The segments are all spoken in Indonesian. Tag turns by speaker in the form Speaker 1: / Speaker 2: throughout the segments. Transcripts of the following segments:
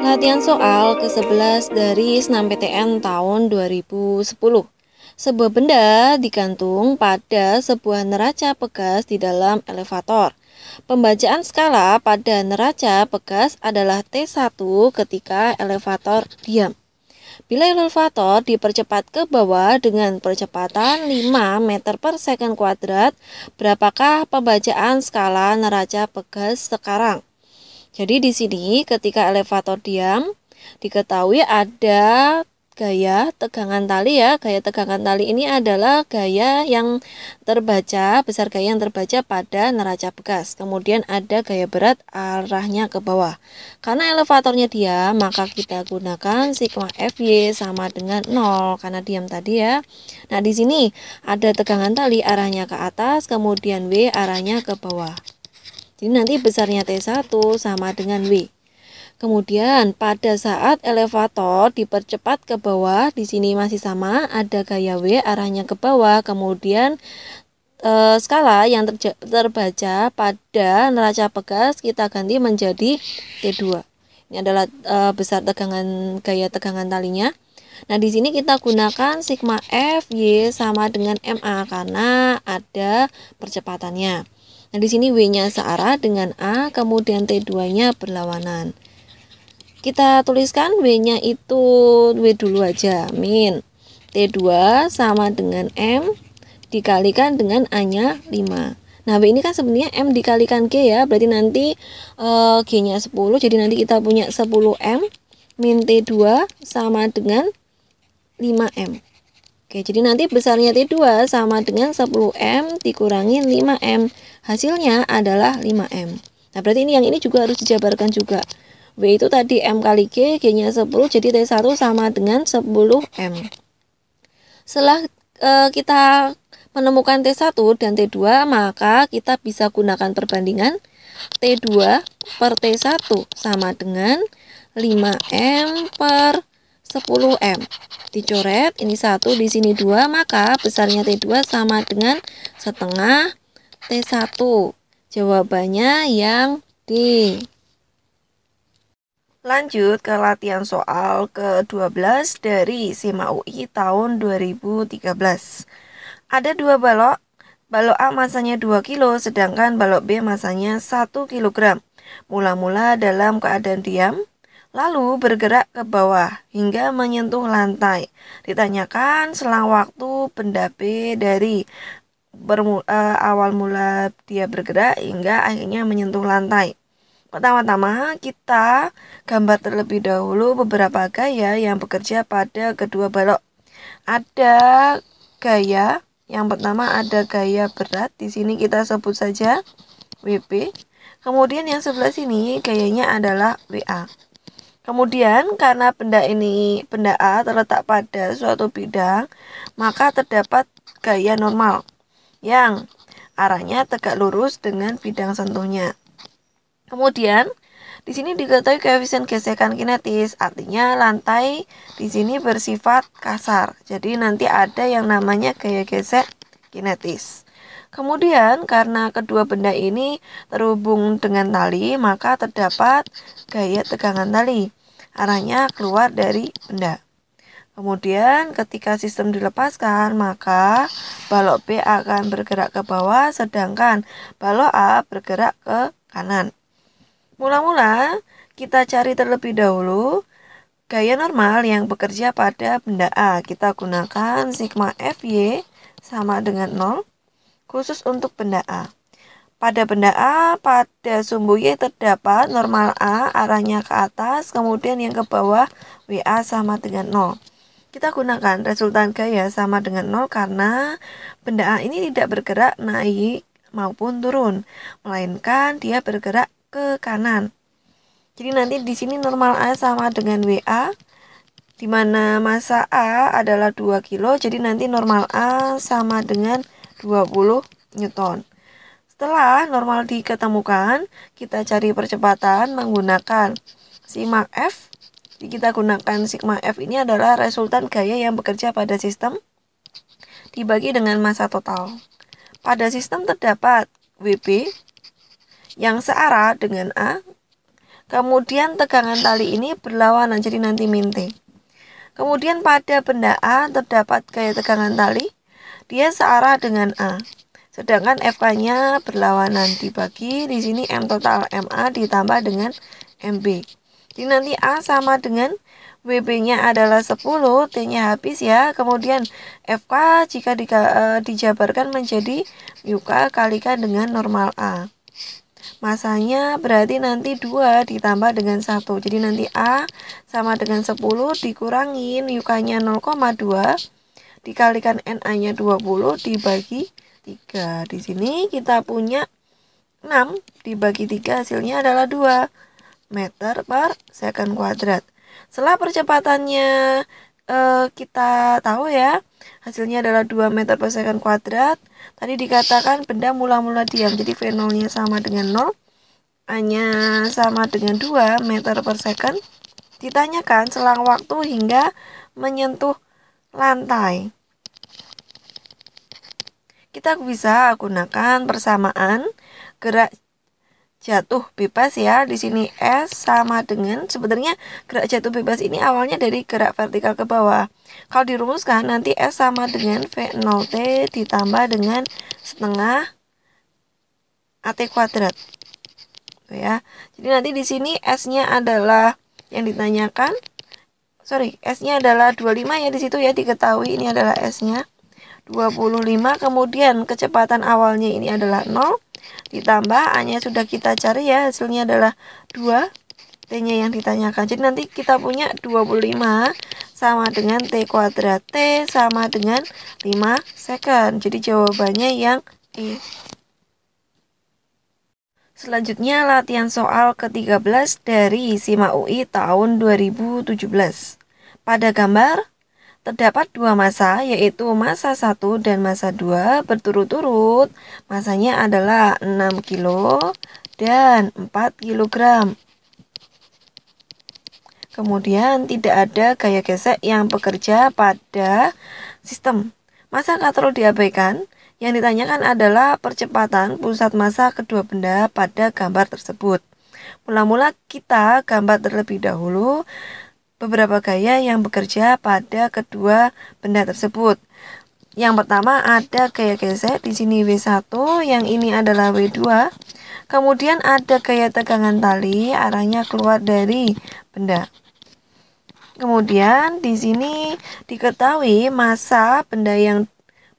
Speaker 1: Latihan soal ke-11 dari SNMPTN tahun 2010. Sebuah benda digantung pada sebuah neraca pegas di dalam elevator. Pembacaan skala pada neraca pegas adalah T1 ketika elevator diam. Bila elevator dipercepat ke bawah dengan percepatan 5 meter per second kuadrat, berapakah pembacaan skala neraca pegas sekarang? Jadi di sini ketika elevator diam, diketahui ada gaya tegangan tali ya. Gaya tegangan tali ini adalah gaya yang terbaca, besar gaya yang terbaca pada neraca pegas. Kemudian ada gaya berat arahnya ke bawah. Karena elevatornya diam, maka kita gunakan sigma Fy sama dengan 0 karena diam tadi ya. Nah, di sini ada tegangan tali arahnya ke atas, kemudian W arahnya ke bawah. Jadi nanti besarnya T1 sama dengan W. Kemudian pada saat elevator dipercepat ke bawah, di sini masih sama, ada gaya W arahnya ke bawah, kemudian skala yang terbaca pada neraca pegas kita ganti menjadi T2. Ini adalah besar gaya tegangan talinya. Nah, di sini kita gunakan sigma Fy sama dengan MA karena ada percepatannya. Nah, di sini W-nya searah dengan A, kemudian T2-nya berlawanan. Kita tuliskan W-nya itu W dulu aja, min T2 sama dengan M dikalikan dengan A-nya 5. Nah, W ini kan sebenarnya M dikalikan G ya, berarti nanti G-nya 10, jadi nanti kita punya 10M min T2 sama dengan 5M. Oke, jadi nanti besarnya T2 sama dengan 10M dikurangi 5M. Hasilnya adalah 5M. Nah, berarti yang ini juga harus dijabarkan juga. W itu tadi M kali G, G-nya 10, jadi T1 sama dengan 10M. Setelah kita menemukan T1 dan T2, maka kita bisa gunakan perbandingan T2 per T1 sama dengan 5M per 10M. Dicoret, ini 1, di sini 2, maka besarnya T2 sama dengan setengah T1. Jawabannya yang D. Lanjut ke latihan soal ke-12 dari SIMA UI tahun 2013. Ada dua balok. Balok A masanya 2 kilo, sedangkan balok B masanya 1 kilogram. Mula-mula dalam keadaan diam, lalu bergerak ke bawah hingga menyentuh lantai. Ditanyakan selang waktu benda B dari awal mula dia bergerak hingga akhirnya menyentuh lantai. Pertama-tama kita gambar terlebih dahulu beberapa gaya yang bekerja pada kedua balok. Ada gaya, yang pertama ada gaya berat, di sini kita sebut saja WB. Kemudian yang sebelah sini gayanya adalah WA. Kemudian karena benda A terletak pada suatu bidang, maka terdapat gaya normal yang arahnya tegak lurus dengan bidang sentuhnya. Kemudian di sini diketahui koefisien gesekan kinetis, artinya lantai di sini bersifat kasar. Jadi nanti ada yang namanya gaya gesek kinetis. Kemudian karena kedua benda ini terhubung dengan tali, maka terdapat gaya tegangan tali. Arahnya keluar dari benda. Kemudian ketika sistem dilepaskan, maka balok B akan bergerak ke bawah, sedangkan balok A bergerak ke kanan. Mula-mula kita cari terlebih dahulu gaya normal yang bekerja pada benda A. Kita gunakan sigma Fy sama dengan 0 khusus untuk benda A. Pada benda A, pada sumbu Y terdapat normal A arahnya ke atas, kemudian yang ke bawah WA sama dengan 0. Kita gunakan resultan gaya sama dengan 0 karena benda A ini tidak bergerak naik maupun turun, melainkan dia bergerak ke kanan. Jadi nanti di sini normal A sama dengan WA, di mana massa A adalah 2 kilo, jadi nanti normal A sama dengan 20 Newton. Setelah normal diketemukan, kita cari percepatan menggunakan sigma F. Jadi kita gunakan sigma F ini adalah resultan gaya yang bekerja pada sistem dibagi dengan massa total. Pada sistem terdapat WB yang searah dengan A. Kemudian tegangan tali ini berlawanan, jadi nanti min T. Kemudian pada benda A terdapat gaya tegangan tali, dia searah dengan A. Sedangkan FK-nya berlawanan, dibagi di sini M total MA ditambah dengan MB. Jadi nanti A sama dengan WB-nya adalah 10, T-nya habis ya. Kemudian FK jika dijabarkan menjadi MUK kalikan dengan normal A. Masanya berarti nanti 2 ditambah dengan 1. Jadi nanti A sama dengan 10 dikurangin UK-nya 0,2 dikalikan NA-nya 20 dibagi 3. Di sini kita punya 6 dibagi 3 hasilnya adalah 2 meter per second kuadrat. Setelah percepatannya kita tahu ya, hasilnya adalah 2 meter per second kuadrat. Tadi dikatakan benda mula-mula diam, jadi V0-nya sama dengan 0, A-nya sama dengan 2 meter per second. Ditanyakan selang waktu hingga menyentuh lantai. Kita bisa gunakan persamaan gerak jatuh bebas ya. Di sini S sama dengan, sebenarnya gerak jatuh bebas ini awalnya dari gerak vertikal ke bawah. Kalau dirumuskan nanti S sama dengan V0T ditambah dengan setengah AT kuadrat. Ya. Jadi nanti di sini S-nya adalah yang ditanyakan. S-nya adalah 25 ya, di situ ya diketahui ini adalah S-nya 25. Kemudian kecepatan awalnya ini adalah 0 ditambah A-nya sudah kita cari ya, hasilnya adalah 2, T-nya yang ditanyakan. Jadi nanti kita punya 25 sama dengan T kuadrat. T sama dengan 5 second. Jadi jawabannya yang E. Selanjutnya latihan soal ke-13 dari SIMA UI tahun 2017. Pada gambar terdapat dua massa, yaitu massa 1 dan massa 2 berturut-turut. Massanya adalah 6 kilo dan 4 kg. Kemudian tidak ada gaya gesek yang bekerja pada sistem. Massa katrol diabaikan. Yang ditanyakan adalah percepatan pusat massa kedua benda pada gambar tersebut. Mula-mula kita gambar terlebih dahulu beberapa gaya yang bekerja pada kedua benda tersebut. Yang pertama ada gaya gesek, di sini W1, yang ini adalah W2. Kemudian ada gaya tegangan tali, arahnya keluar dari benda. Kemudian di sini diketahui massa benda yang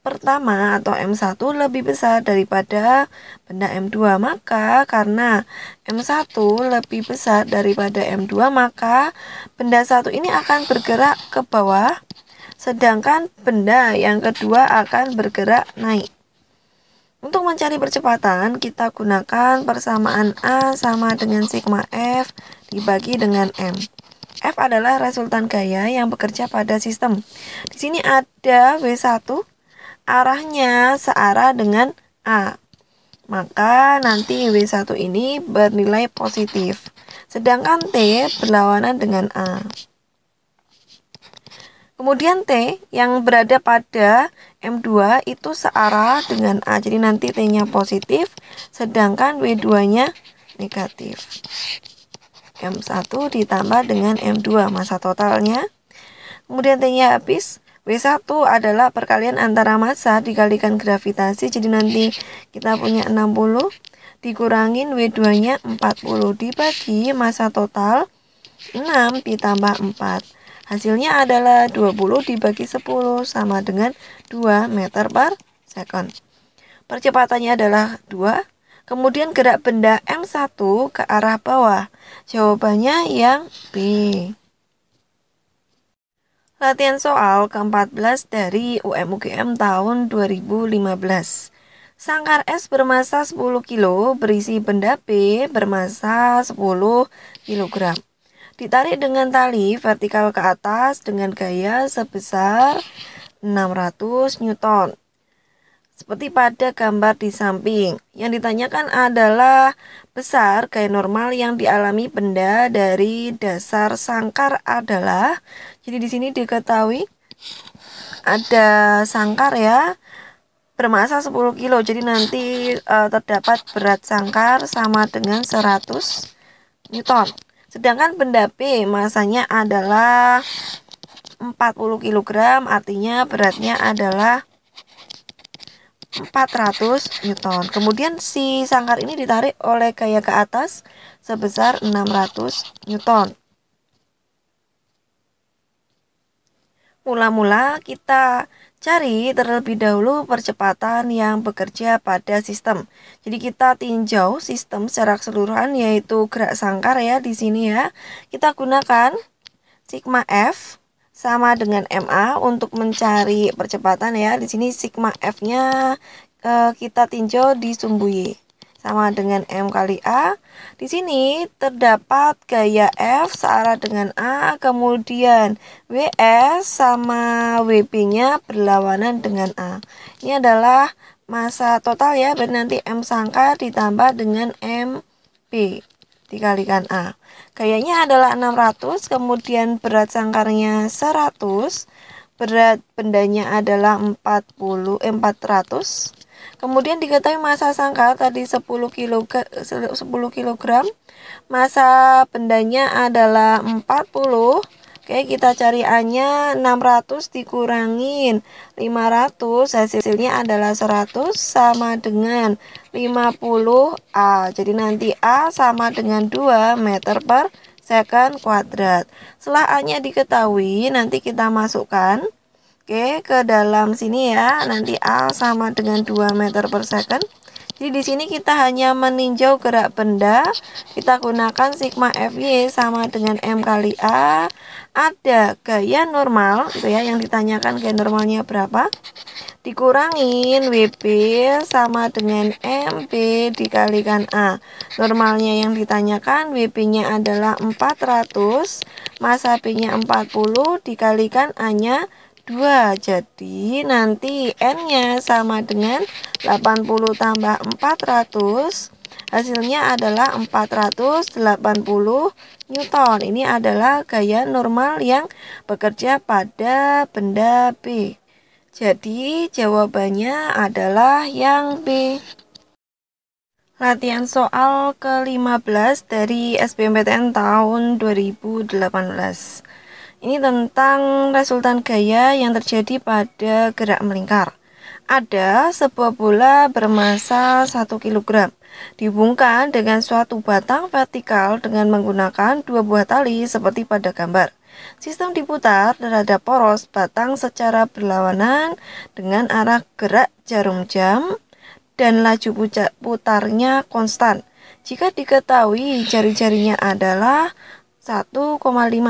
Speaker 1: pertama atau M1 lebih besar daripada benda M2, maka karena M1 lebih besar daripada M2, maka benda 1 ini akan bergerak ke bawah, sedangkan benda yang kedua akan bergerak naik. Untuk mencari percepatan, kita gunakan persamaan A sama dengan sigma F dibagi dengan M. F adalah resultan gaya yang bekerja pada sistem. Di sini ada W1, arahnya searah dengan A. Maka nanti W1 ini bernilai positif. Sedangkan T berlawanan dengan A. Kemudian T yang berada pada M2 itu searah dengan A. Jadi nanti T-nya positif, sedangkan W2-nya negatif. M1 ditambah dengan M2, massa totalnya. Kemudian T-nya habis. W1 adalah perkalian antara massa dikalikan gravitasi. Jadi nanti kita punya 60 dikurangin W2-nya 40 dibagi massa total 6 ditambah 4. Hasilnya adalah 20 dibagi 10 sama dengan 2 meter per second. Percepatannya adalah 2. Kemudian gerak benda M1 ke arah bawah. Jawabannya yang B. Latihan soal ke-14 dari UM-UGM tahun 2015. Sangkar S bermassa 10 kg berisi benda B bermassa 10 kg. Ditarik dengan tali vertikal ke atas dengan gaya sebesar 600 Newton. Seperti pada gambar di samping. Yang ditanyakan adalah besar gaya normal yang dialami benda dari dasar sangkar adalah, jadi di sini diketahui ada sangkar ya bermassa 10 kg. Jadi nanti terdapat berat sangkar sama dengan 100 Newton. Sedangkan benda B masanya adalah 40 kg, artinya beratnya adalah 400 Newton. Kemudian si sangkar ini ditarik oleh gaya ke atas sebesar 600 Newton. Mula-mula kita cari terlebih dahulu percepatan yang bekerja pada sistem. Jadi kita tinjau sistem secara keseluruhan, yaitu gerak sangkar ya di sini ya. Kita gunakan sigma F sama dengan MA untuk mencari percepatan ya. Di sini sigma F-nya kita tinjau di sumbu Y sama dengan M kali A. Di sini terdapat gaya F searah dengan A, kemudian WS sama WB-nya berlawanan dengan A. Ini adalah massa total ya, berarti nanti M sangkar ditambah dengan MB dikalikan A. Gayanya adalah 600, kemudian berat sangkarnya 100, berat bendanya adalah 400. Kemudian diketahui massa sangkar tadi 10 kg, massa bendanya adalah 40. Oke, kita cari A-nya 600 dikurangin 500, hasilnya adalah 100 sama dengan 50 A. Jadi nanti A sama dengan 2 meter per second kuadrat. Setelah A-nya diketahui, nanti kita masukkan ke dalam sini ya. Nanti A sama dengan 2 meter per second. Jadi di sini kita hanya meninjau gerak benda. Kita gunakan sigma Fy sama dengan M kali A. Ada gaya normal gitu ya, yang ditanyakan gaya normalnya berapa. Dikurangin WB sama dengan MB dikalikan A. Normalnya yang ditanyakan WB-nya adalah 400, massa B-nya 40 dikalikan A-nya 2. Jadi nanti N-nya sama dengan 80 tambah 400. Hasilnya adalah 480 Newton. Ini adalah gaya normal yang bekerja pada benda B. Jadi jawabannya adalah yang B. Latihan soal ke-15 dari SBMPTN tahun 2018. Ini tentang resultan gaya yang terjadi pada gerak melingkar. Ada sebuah bola bermassa 1 kg dihubungkan dengan suatu batang vertikal dengan menggunakan 2 buah tali seperti pada gambar. Sistem diputar terhadap poros batang secara berlawanan dengan arah gerak jarum jam dan laju putarnya konstan. Jika diketahui jari-jarinya adalah 1,5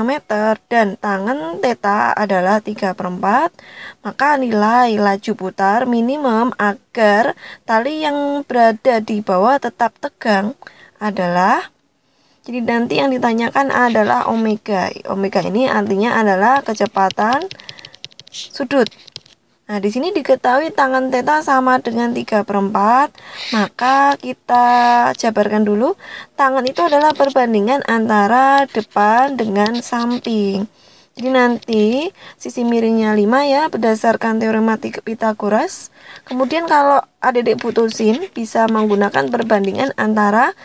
Speaker 1: meter dan tangan theta adalah 3/4, maka nilai laju putar minimum agar tali yang berada di bawah tetap tegang adalah, jadi nanti yang ditanyakan adalah omega. Omega ini artinya adalah kecepatan sudut. Nah, di sini diketahui tangan theta sama dengan 3/4, maka kita jabarkan dulu. Tangan itu adalah perbandingan antara depan dengan samping. Jadi nanti sisi miringnya 5 ya, berdasarkan teorema Pythagoras. Kemudian kalau adik-adik putusin, bisa menggunakan perbandingan antara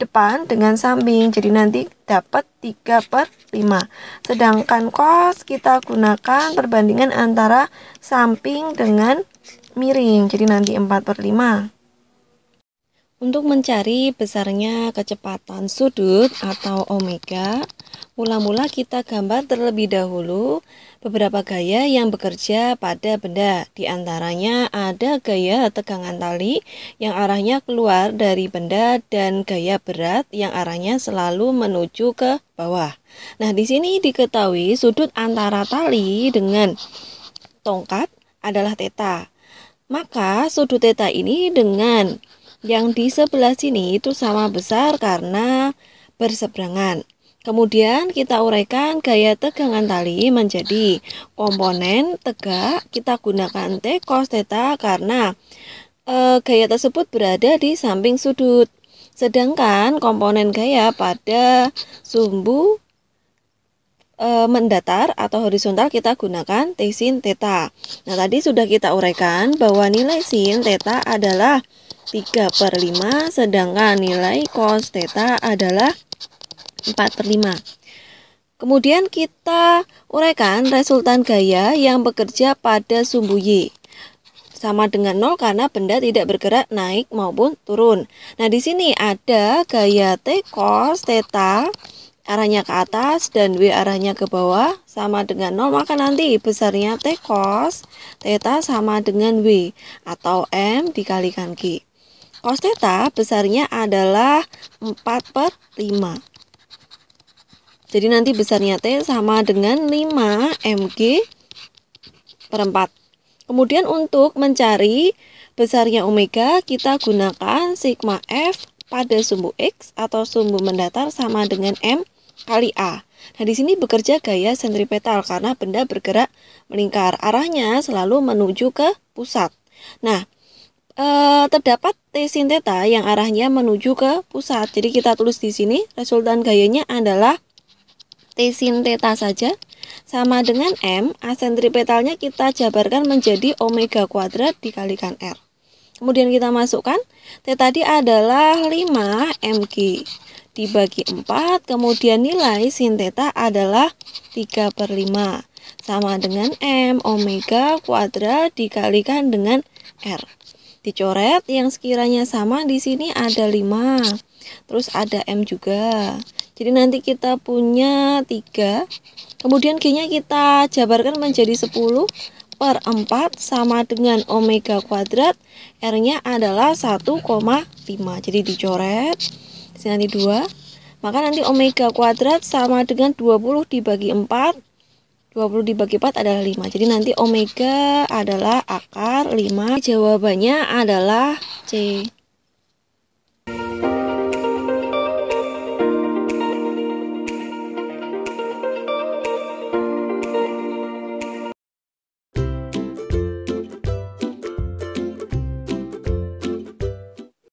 Speaker 1: depan dengan samping. Jadi nanti dapat 3/5. Sedangkan cos kita gunakan perbandingan antara samping dengan miring. Jadi nanti 4/5. Untuk mencari besarnya kecepatan sudut atau omega, mula-mula kita gambar terlebih dahulu beberapa gaya yang bekerja pada benda. Di antaranya ada gaya tegangan tali yang arahnya keluar dari benda dan gaya berat yang arahnya selalu menuju ke bawah. Nah, di sini diketahui sudut antara tali dengan tongkat adalah theta. Maka sudut theta ini dengan yang di sebelah sini itu sama besar karena berseberangan. Kemudian kita uraikan gaya tegangan tali menjadi komponen tegak. Kita gunakan T cos theta karena gaya tersebut berada di samping sudut. Sedangkan komponen gaya pada sumbu mendatar atau horizontal kita gunakan T sin theta. Nah, tadi sudah kita uraikan bahwa nilai sin theta adalah 3/5, sedangkan nilai cos theta adalah 4/5. Kemudian kita uraikan resultan gaya yang bekerja pada sumbu Y. Sama dengan 0 karena benda tidak bergerak naik maupun turun. Nah, di sini ada gaya T cos theta arahnya ke atas dan W arahnya ke bawah sama dengan 0, maka nanti besarnya T cos theta sama dengan W atau M dikalikan G. Cos theta besarnya adalah 4/5. Jadi nanti besarnya T sama dengan 5 mg per 4. Kemudian untuk mencari besarnya omega, kita gunakan sigma F pada sumbu X atau sumbu mendatar sama dengan M kali A. Nah, di sini bekerja gaya sentripetal karena benda bergerak melingkar. Arahnya selalu menuju ke pusat. Nah, terdapat T sin theta yang arahnya menuju ke pusat. Jadi kita tulis di sini resultan gayanya adalah T sin theta saja sama dengan M, asentripetalnya kita jabarkan menjadi omega kuadrat dikalikan R. Kemudian kita masukkan, T tadi adalah 5 mg dibagi 4, kemudian nilai sin theta adalah 3/5 sama dengan M, omega kuadrat dikalikan dengan R. Dicoret yang sekiranya sama di sini ada 5, terus ada M juga. Jadi nanti kita punya 3. Kemudian G-nya kita jabarkan menjadi 10/4 sama dengan omega kuadrat. R-nya adalah 1,5. Jadi dicoret. Di sini nanti 2. Maka nanti omega kuadrat sama dengan 20 dibagi 4. 20 dibagi 4 adalah 5. Jadi nanti omega adalah akar 5. Jawabannya adalah C.